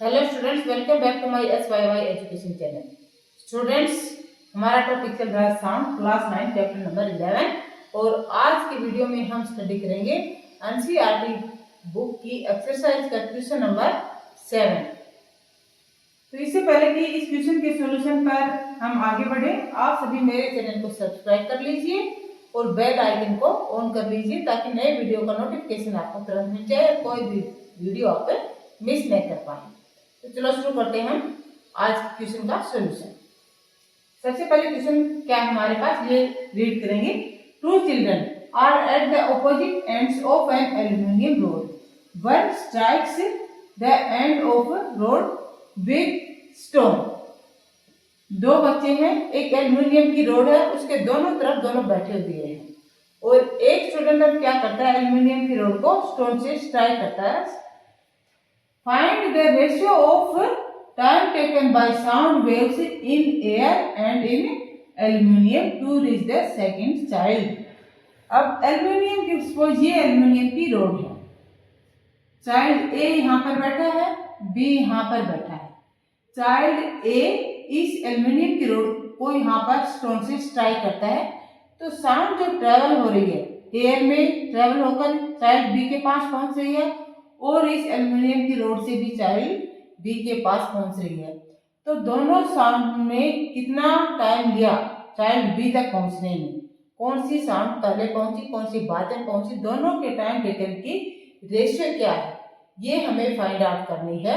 Hello students, welcome back to my SYY education channel. Students, हमारा topic चल रहा है साउंड, क्लास 9 चैप्टर नंबर 11 और आज की वीडियो में हम स्टडी करेंगे एनसीईआरटी बुक की एक्सरसाइज का क्वेश्चन नंबर 7। तो इससे पहले कि इस क्वेश्चन के सॉल्यूशन पर हम आगे बढ़े, आप सभी मेरे चैनल को सब्सक्राइब कर लीजिए और बेल आइकन को ऑन कर लीजिए ताकि नए वीडियो का नोटिफिकेशन आपको तुरंत मिल जाए और कोई भी वीडियो आप मिस नहीं कर पाए। तो चलो शुरू करते हैं हम आज क्वेश्चन का सॉल्यूशन। सबसे पहले क्वेश्चन क्या है हमारे पास, ये रीड करेंगे। Two children are at the opposite ends of an aluminium rod. One strikes the end of rod with stone. दो बच्चे हैं, एक एल्यूमिनियम की रोड है, उसके दोनों तरफ दोनों बैठे हुए हैं और एक स्टूडेंट अब क्या करता है, एल्यूमिनियम की रोड को स्टोन से स्ट्राइक करता है। Find the ratio of time taken by sound waves in air and in aluminium to reach the second child. अब एल्यूमिनियम की सपोज ये एल्यूमिनियम की रोड है, चाइल्ड ए यहाँ पर बैठा है, बी यहाँ पर बैठा है। चाइल्ड ए इस एल्यूमिनियम की रोड को यहाँ पर स्टोन से स्ट्राइक करता है, तो साउंड जो ट्रेवल हो रही है एयर में ट्रेवल होकर चाइल्ड बी के पास पहुंच रही है और इस एल्यूमिनियम की रोड से भी चाइल्ड बी के पास पहुंच रही है। तो दोनों साउंड में कितना टाइम लिया चाइल्ड बी तक पहुंचने में, कौन सी साउंड पहले पहुंची, कौन सी बातें पहुंची, दोनों के टाइम टेकन की रेशियो क्या है, ये हमें फाइंड आउट करनी है।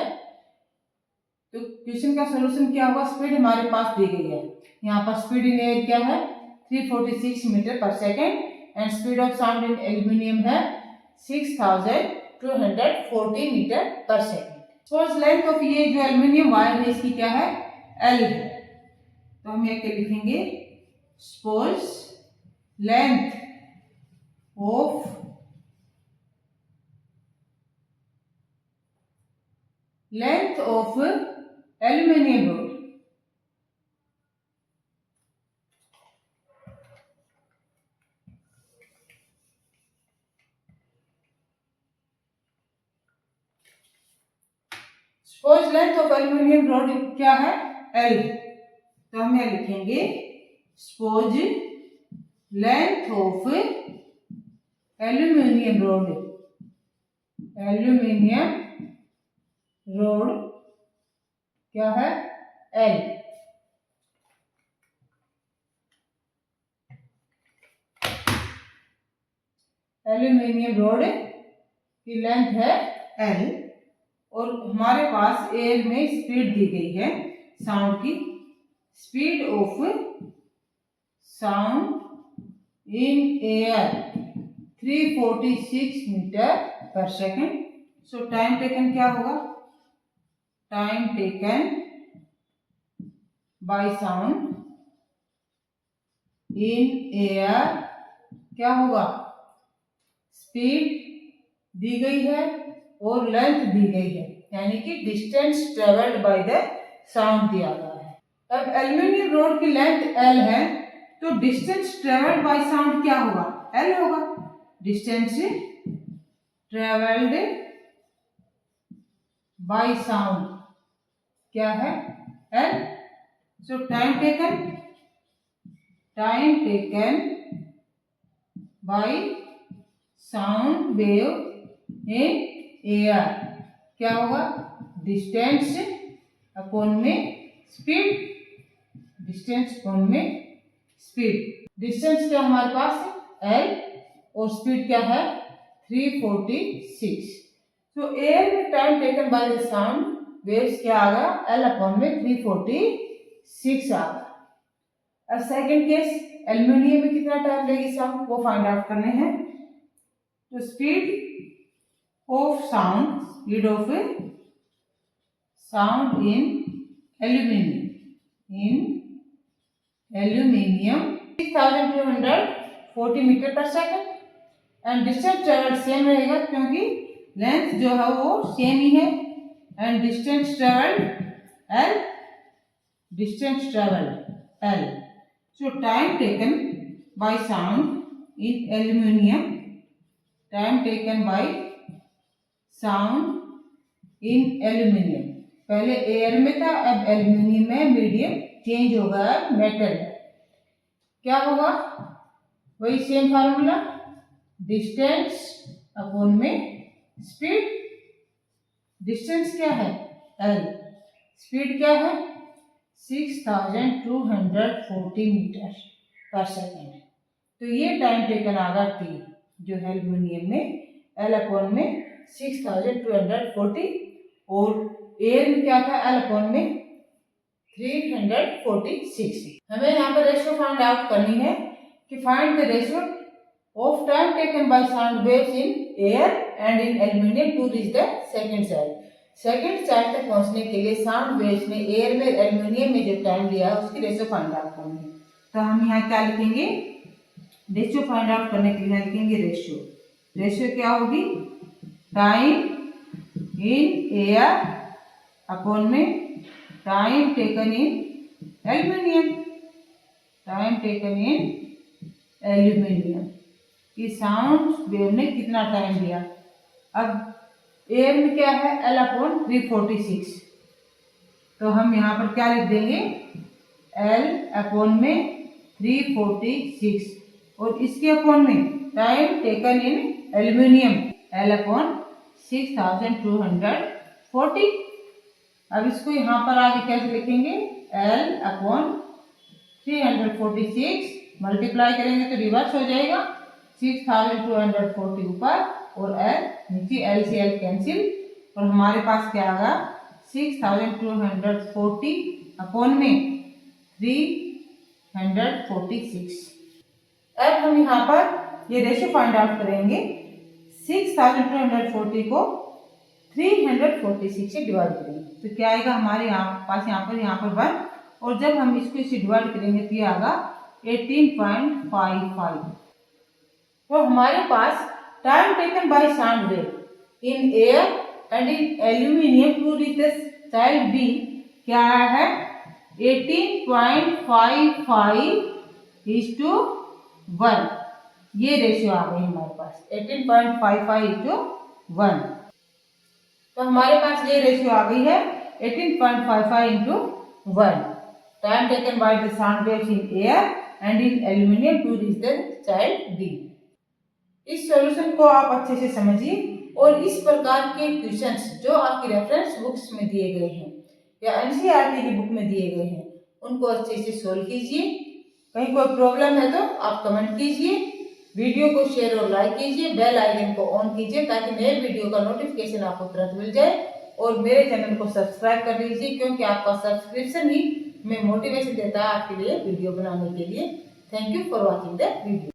तो क्वेश्चन का सॉल्यूशन क्या होगा, स्पीड हमारे पास दी गई है, यहाँ पर स्पीड इन एयर क्या है 346 मीटर पर second and speed of sound in aluminium है 6240 मीटर पर सेकेंड। सपोज लेंथ ऑफ ये जो एल्यूमिनियम वायर है इसकी क्या है, एल है, तो हम ये क्या लिखेंगे, suppose length of aluminium road suppose length of aluminium road क्या है, एल, तो हम यह लिखेंगे suppose length of aluminium road क्या है, एल। एल्यूमिनियम रोड की लेंथ है एल और हमारे पास एयर में स्पीड दी गई है साउंड की, speed of sound in air 346 metre पर सेकेंड। सो टाइम टेकन क्या होगा, time taken by sound in air क्या होगा, स्पीड दी गई है और लेंथ दी गई है, यानी कि distance travelled by the sound दिया गया है। अब एल्यूमिनियम रोड की लेंथ एल है, तो डिस्टेंस ट्रेवल्ड बाय साउंड क्या होगा, एल होगा। डिस्टेंस ट्रेवल्ड बाय साउंड क्या है, L. So time taken by sound wave in air क्या होगा, डिस्टेंस अपॉन में स्पीड, डिस्टेंस अपॉन में स्पीड। डिस्टेंस क्या हमारे पास एल और स्पीड क्या है 346। तो एयर में time taken by the sound waves क्या आ गया, एल अपॉन में 346 आ गया। अब सेकंड केस, एल्यूमिनियम में कितना टाइम लेगी साउंड, वो फाइंड आउट करने हैं। तो speed of sound in aluminium 6240 metre पर second and distance travel same रहेगा क्योंकि लेंथ जो है वो सेम ही है and distance travel L. So time taken by sound in aluminium, time taken by sound in aluminium पहले एयर में था, अब एल्यूमिनियम में, मीडियम चेंज होगा, अब मेटल क्या होगा, वही सेम फार्मूला, डिस्टेंस अपॉन में स्पीड। डिस्टेंस क्या है एल, स्पीड क्या है 6240 मीटर पर सेकेंड। तो ये टाइम टेकन आगा टी जो है एल्यूमिनियम में, एल अपॉन में 6240 और एयर में क्या था एल अपॉन में 346। हमें यहाँ पर रेशियो फाइंड आउट करनी है कि find the ratio of time taken by sound waves in air and in aluminium to reach the second side. Second side तक पहुंचने के लिए साउंड वेव्स ने एयर में एल्यूमिनियम में जो टाइम लिया है उसकी रेशियो फाइंड आउट करनी है। तो हम यहाँ क्या लिखेंगे, रेशियो फाइंड आउट करने के लिए लिखेंगे रेशियो। रेशियो क्या होगी, टाइम इन एयर अपॉन में time taken in aluminium, time taken in aluminium कि साउंड वेव ने कितना टाइम दिया। अब एयर में क्या है एल अपॉन 346, तो हम यहाँ पर क्या लिख देंगे एल अपॉन में 346 और इसके अपॉन में time taken in aluminium L upon 6240। अब इसको यहाँ पर आगे कैसे लिखेंगे, एल अपॉन 346 मल्टीप्लाई करेंगे तो रिवर्स हो जाएगा, 6240 ऊपर और एल नीचे, एल से एल कैंसिल और हमारे पास क्या आएगा 6240 अपॉन में 346। अब हम यहाँ पर ये रेशियो फाइंड आउट करेंगे, 6240 को 346 से डिवाइड करेंगे तो क्या आएगा हमारे पास यहाँ पर 1 और जब हम इसको इसे डिवाइड करेंगे तो ये आएगा 18.55। तो हमारे पास time taken by sound wave in air and in aluminium to reach the side B क्या है 18.55:1। ये रेशियो आ गई हमारे पास 18.55:1। तो हमारे पास ये रेशियो आ गई है 18.55:1 time taken by the sound waves in air and in aluminium to reach the child D. इस सॉल्यूशन को आप अच्छे से समझिए और इस प्रकार के क्वेश्चंस जो आपकी रेफरेंस बुक्स में दिए गए हैं या एनसीईआरटी की बुक में दिए गए हैं उनको अच्छे से सोल्व कीजिए। कहीं कोई प्रॉब्लम है तो आप कमेंट कीजिए, वीडियो को शेयर और लाइक कीजिए, बेल आइकन को ऑन कीजिए ताकि नए वीडियो का नोटिफिकेशन आपको तुरंत मिल जाए और मेरे चैनल को सब्सक्राइब कर लीजिए क्योंकि आपका सब्सक्रिप्शन ही हमें मोटिवेशन देता है आपके लिए वीडियो बनाने के लिए। Thank you for watching the video.